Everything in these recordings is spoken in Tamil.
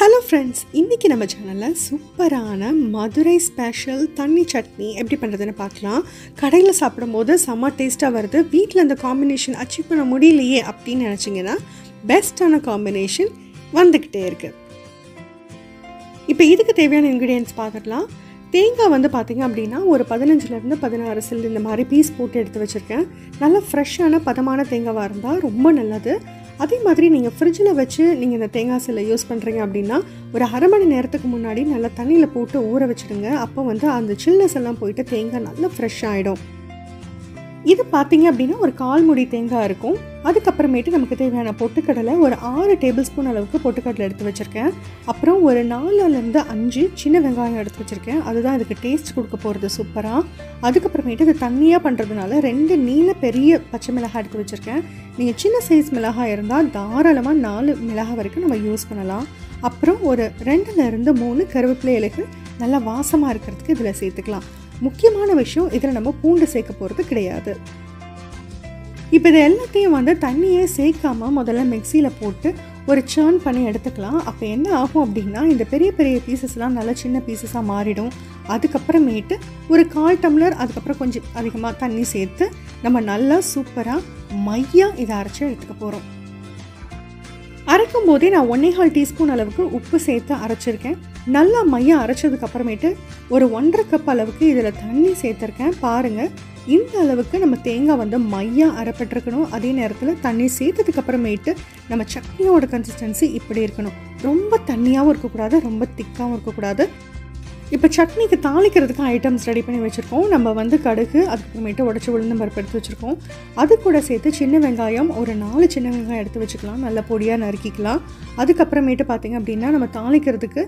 Hello friends, இன்னைக்கு நம்ம சேனல்ல சூப்பரான மதுரை ஸ்பெஷல் தண்ணி சட்னி எப்படி பண்றதுன்னு பார்க்கலாம். கடையில சாப்பிடும்போது செம்ம டேஸ்டா வருது. வீட்ல அந்த காம்பினேஷன் அச்சீவ் பண்ண முடியலையே அப்படின்னு நினைச்சீங்கன்னா பெஸ்டான காம்பினேஷன் வந்துகிட்டே இருக்கு. இப்போ இதுக்கு தேவையான இன்கிரிடியன்ட்ஸ் பார்க்கலாம். தேங்காய் வந்து பார்த்தீங்க அப்படின்னா ஒரு 15லேருந்து 16 சில் இந்த மாதிரி பீஸ் போட்டு எடுத்து வச்சுருக்கேன். நல்லா ஃப்ரெஷ்ஷான பதமான தேங்காவாக இருந்தால் ரொம்ப நல்லது. அதே மாதிரி நீங்கள் ஃப்ரிட்ஜில் வச்சு நீங்கள் இந்த தேங்காய் சில்லை யூஸ் பண்ணுறீங்க அப்படின்னா ஒரு அரை மணி நேரத்துக்கு முன்னாடி நல்லா தண்ணியில் போட்டு ஊற வச்சுடுங்க. அப்போ வந்து அந்த சில்னஸ் எல்லாம் போயிட்டு தேங்காய் நல்லா ஃப்ரெஷ் ஆகிடும். இது பார்த்தீங்க அப்படின்னா ஒரு 1/4 மூடி தேங்காய் இருக்கும். அதுக்கப்புறமேட்டு நமக்கு தேவையான பொட்டுக்கடலை ஒரு 6 டேபிள் ஸ்பூன் அளவுக்கு பொட்டுக்கடலை எடுத்து வச்சுருக்கேன். அப்புறம் ஒரு 4லேருந்து 5 சின்ன வெங்காயம் எடுத்து வச்சுருக்கேன். அதுதான் இதுக்கு டேஸ்ட் கொடுக்க போகிறது சூப்பராக. அதுக்கப்புறமேட்டு இது தண்ணியாக பண்ணுறதுனால 2 நீல பெரிய பச்சை மிளகாய் எடுத்து வச்சுருக்கேன். நீங்கள் சின்ன சைஸ் மிளகாய் இருந்தால் தாராளமாக 4 மிளகாய் வரைக்கும் நம்ம யூஸ் பண்ணலாம். அப்புறம் ஒரு 2லேருந்து 3 கருவேப்பிலை இலைகள் நல்லா வாசமாக இருக்கிறதுக்கு இதில் சேர்த்துக்கலாம். முக்கியமான விஷயம், இதில் நம்ம பூண்டு சேர்க்க போகிறது கிடையாது. இப்போ இது எல்லாத்தையும் வந்து தண்ணியே சேர்க்காம முதல்ல மிக்சியில் போட்டு ஒரு சர்ன் பண்ணி எடுத்துக்கலாம். அப்போ என்ன ஆகும் அப்படின்னா இந்த பெரிய பெரிய பீசஸ்லாம் நல்லா சின்ன பீசஸாக மாறிடும். அதுக்கப்புறமேட்டு ஒரு 1/4 டம்ளர் அதுக்கப்புறம் கொஞ்சம் அதிகமாக தண்ணி சேர்த்து நம்ம நல்லா சூப்பராக மையாக இதை அரைச்சி எடுத்துக்க போகிறோம். அரைக்கும் போதே நான் 1/4 டீஸ்பூன் அளவுக்கு உப்பு சேர்த்து அரைச்சிருக்கேன். நல்லா மையம் அரைச்சதுக்கு அப்புறமேட்டு ஒரு 1.5 கப் அளவுக்கு இதில் தண்ணி சேர்த்துருக்கேன். பாருங்கள், இந்த அளவுக்கு நம்ம தேங்காய் வந்து மையாக அரைப்பட்டிருக்கணும். அதே நேரத்தில் தண்ணி சேர்த்ததுக்கு அப்புறமேட்டு நம்ம சட்னியோட கன்சிஸ்டன்சி இப்படி இருக்கணும். ரொம்ப தண்ணியாகவும் இருக்கக்கூடாது, ரொம்ப திக்காகவும் இருக்கக்கூடாது. இப்போ சட்னிக்கு தாளிக்கிறதுக்கு ஐட்டம்ஸ் ரெடி பண்ணி வச்சுருக்கோம். நம்ம வந்து கடுகு, அதுக்கப்புறமேட்டு உடச்சி உளுந்தம் பருப்பு எடுத்து வச்சுருக்கோம். அது கூட சேர்த்து சின்ன வெங்காயம் ஒரு 4 சின்ன வெங்காயம் எடுத்து வச்சுக்கலாம். நல்லா பொடியாக நறுக்கிக்கலாம். அதுக்கப்புறமேட்டு பார்த்திங்க அப்படின்னா நம்ம தாளிக்கிறதுக்கு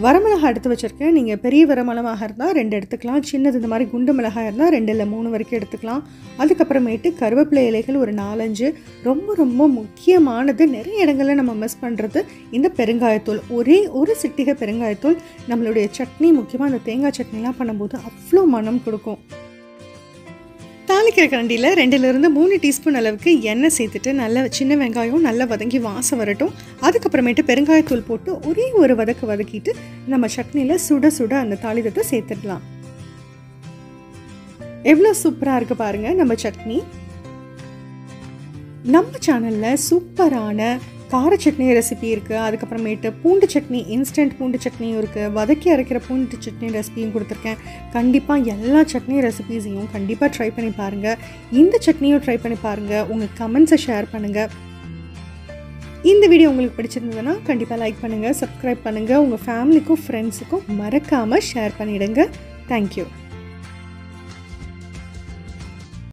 வரமிளகாய் எடுத்து வச்சுருக்கேன். நீங்கள் பெரிய வரமிளகாய் இருந்தால் 2 எடுத்துக்கலாம். சின்னது இந்த மாதிரி குண்டு மிளகாய் இருந்தால் 2 இல்லை 3 வரைக்கும் எடுத்துக்கலாம். அதுக்கப்புறமேட்டு கருவேப்பிலை இலைகள் ஒரு 4-5. ரொம்ப ரொம்ப முக்கியமானது, நிறைய இடங்களில் நம்ம மிஸ் பண்ணுறது இந்த பெருங்காயத்தூள். ஒரே ஒரு சிட்டிகை பெருங்காயத்தூள் நம்மளுடைய சட்னி, முக்கியமாக அந்த தேங்காய் சட்னிலாம் பண்ணும்போது அவ்வளோ மனம் கொடுக்கும். தாளிக்கிற கரண்டியில் 2லேருந்து 3 டீஸ்பூன் அளவுக்கு எண்ணெய் சேர்த்துட்டு நல்லா சின்ன வெங்காயம் நல்லா வதங்கி வாசம் வரட்டும். அதுக்கப்புறமேட்டு பெருங்காயத்தூள் போட்டு ஒரே ஒரு வதக்கிட்டு நம்ம சட்னியில் சுட சுட அந்த தாளிதத்தை சேர்த்துடலாம். எவ்வளோ சூப்பராக இருக்குது பாருங்கள் நம்ம சட்னி. நம்ம சேனலில் சூப்பரான கார சட்னி ரெசிபி இருக்குது. அதுக்கப்புறமேட்டு பூண்டு சட்னி, இன்ஸ்டன்ட் பூண்டு சட்னியும் இருக்குது. வதக்கி அரைக்கிற பூண்டு சட்னி ரெசிபியும் கொடுத்துருக்கேன். கண்டிப்பாக எல்லா சட்னி ரெசிபீஸையும் கண்டிப்பாக ட்ரை பண்ணி பாருங்கள். இந்த சட்னியும் ட்ரை பண்ணி பாருங்கள். உங்கள் கமெண்ட்ஸை ஷேர் பண்ணுங்கள். இந்த வீடியோ உங்களுக்கு பிடிச்சிருந்ததுன்னா கண்டிப்பாக லைக் பண்ணுங்கள், சப்ஸ்கிரைப் பண்ணுங்கள். உங்கள் ஃபேமிலிக்கும் ஃப்ரெண்ட்ஸுக்கும் மறக்காமல் ஷேர் பண்ணிவிடுங்க. தேங்க்யூ.